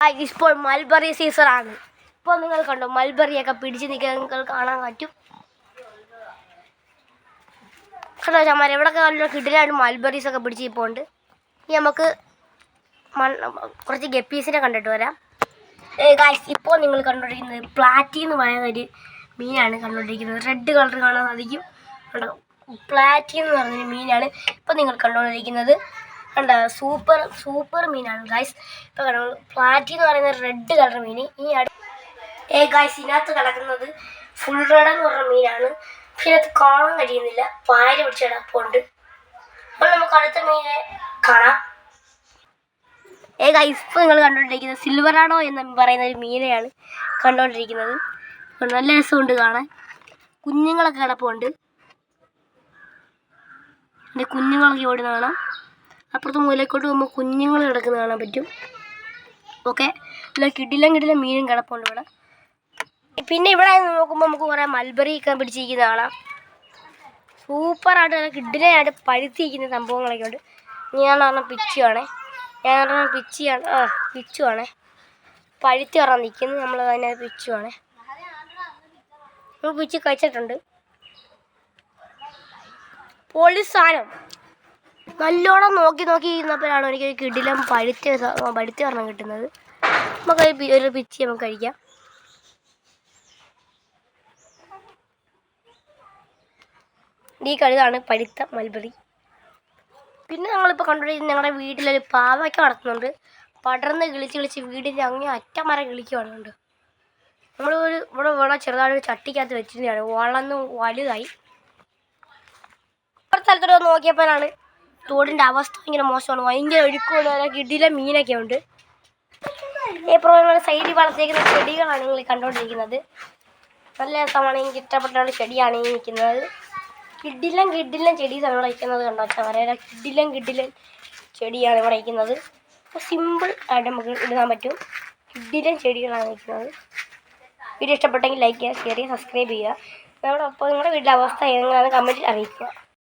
ഇപ്പോൾ മൽബറി സീസണാണ്. ഇപ്പോൾ നിങ്ങൾ കണ്ടോ, മൽബറിയൊക്കെ പിടിച്ച് നിൽക്കാൻ നിങ്ങൾക്ക് കാണാൻ പറ്റും. കണ്ടോ ചമാരെ, എവിടെയൊക്കെ നല്ല കിടിലാണ് മൽബറീസൊക്കെ പിടിച്ച് ഇപ്പോൾ ഉണ്ട്. ഇനി നമുക്ക് കുറച്ച് ഗപ്പീസിനെ കണ്ടിട്ട് വരാം. ഗായ്സ്, ഇപ്പോൾ നിങ്ങൾ കണ്ടുകൊണ്ടിരിക്കുന്നത് പ്ലാറ്റി എന്ന് പറയുന്ന ഒരു മീനാണ് കണ്ടുകൊണ്ടിരിക്കുന്നത്. റെഡ് കളർ കാണാൻ സാധിക്കും. കണ്ടോ, പ്ലാറ്റി എന്ന് പറഞ്ഞൊരു മീനാണ് ഇപ്പോൾ നിങ്ങൾ കണ്ടുകൊണ്ടിരിക്കുന്നത്. കണ്ടോ, സൂപ്പർ മീനാണ് ഗായ്സ്. ഇപ്പോൾ കണ്ടോ, പ്ലാറ്റി എന്ന് പറയുന്ന റെഡ് കളർ മീൻ. ഗായ്സ്, ഇതിനകത്ത് കിടക്കുന്നത് ഫുൾ റെഡ് എന്ന് പറഞ്ഞ മീനാണ്. പക്ഷെ ഇതിനകത്ത് കാണാൻ കഴിയുന്നില്ല, പായൽ പിടിച്ച് കിടപ്പുണ്ട്. അപ്പോൾ നമുക്ക് അടുത്ത മീനെ കാണാം. ഗായ്സ്, ഇപ്പോൾ നിങ്ങൾ കണ്ടുകൊണ്ടിരിക്കുന്നത് സിൽവറാഡോ എന്ന് പറയുന്ന ഒരു മീനെയാണ് കണ്ടുകൊണ്ടിരിക്കുന്നത്. നല്ല രസമുണ്ട് കാണാൻ. കുഞ്ഞുങ്ങളൊക്കെ കിടപ്പുണ്ട്. എൻ്റെ കുഞ്ഞുങ്ങളൊക്കെ ഓടുന്ന കാണാം. അപ്പുറത്ത് മൂലക്കോട്ട് പോകുമ്പോൾ കുഞ്ഞുങ്ങൾ കിടക്കുന്ന കാണാൻ പറ്റും. ഓക്കെ, ഇല്ല കിടിലം മീനും കിടപ്പുണ്ട് ഇവിടെ. പിന്നെ ഇവിടെ നോക്കുമ്പോൾ നമുക്ക് കുറേ മൽബറിയൊക്കെ പിടിച്ചിരിക്കുന്ന കാണാം. സൂപ്പറായിട്ട് നല്ല കിടിലമായിട്ട് പഴുത്തിരിക്കുന്ന സംഭവങ്ങളൊക്കെ ഉണ്ട്. ഞാൻ പറഞ്ഞ പിച്ചുവാണേ. പഴുത്തി പറഞ്ഞാൽ നിൽക്കുന്നത് നമ്മൾ തന്നെ പിച്ചുവാണേ. നമ്മൾ പിച്ച് കഴിച്ചിട്ടുണ്ട്. പൊളി സാധനം. നല്ലോണം നോക്കി ഇരുന്നപ്പോഴാണ് എനിക്കൊരു കിടിലം പഴുത്തി പറഞ്ഞാൽ കിട്ടുന്നത്. നമുക്ക് ഒരു പിച്ചി നമുക്ക് കഴിക്കാം. ഈ കഴുതാണ് പഴുത്ത മൽബറി. പിന്നെ ഞങ്ങളിപ്പോൾ കണ്ടുകൊണ്ടിരിക്കുന്നത് ഞങ്ങളുടെ വീട്ടിലൊരു പാവയ്ക്ക വളർത്തുന്നുണ്ട്. പടർന്ന് കിളിച്ച് വീടിൻ്റെ അങ്ങേ അറ്റം വരെ കിളിക്കുവാണുണ്ട്. ഇവിടെ ചെറുതായിട്ട് ചട്ടിക്കകത്ത് വെച്ചിരുന്നതാണ്. വളർന്ന് വലുതായി. ഒരു സ്ഥലത്തോട്ട് നോക്കിയപ്പോഴാണ് തോടിൻ്റെ അവസ്ഥ ഭയങ്കര മോശമാണ്. ഭയങ്കര ഒഴുക്കുള്ള കിടില മീനൊക്കെ ഉണ്ട്. ഇപ്പോൾ ഞങ്ങളുടെ സൈഡിൽ വളർത്തിയിരിക്കുന്ന ചെടികളാണ് നിങ്ങൾ കണ്ടുകൊണ്ടിരിക്കുന്നത്. നല്ല രസമാണ്. എനിക്ക് ഇഷ്ടപ്പെട്ട ചെടിയാണ് ഈ നിൽക്കുന്നത്. കിടിലം ചെടീസാണ് ഇവിടെ വയ്ക്കുന്നത്. കണ്ടോ ചവരേല കിടിലൻ ചെടിയാണ് ഇവിടെ വയ്ക്കുന്നത്. സിമ്പിൾ ആയിട്ട് നമുക്ക് ഇടാൻ പറ്റും. കിടിലൻ ചെടികളാണ് വയ്ക്കുന്നത്. വീഡിയോ ഇഷ്ടപ്പെട്ടെങ്കിൽ ലൈക്ക് ചെയ്യുക, ഷെയർ ചെയ്യുക, സബ്സ്ക്രൈബ് ചെയ്യുക. നിങ്ങളുടെ വീട്ടിലെ അവസ്ഥ എങ്ങനെയാണ് കമൻറ്റിൽ അറിയിക്കുക.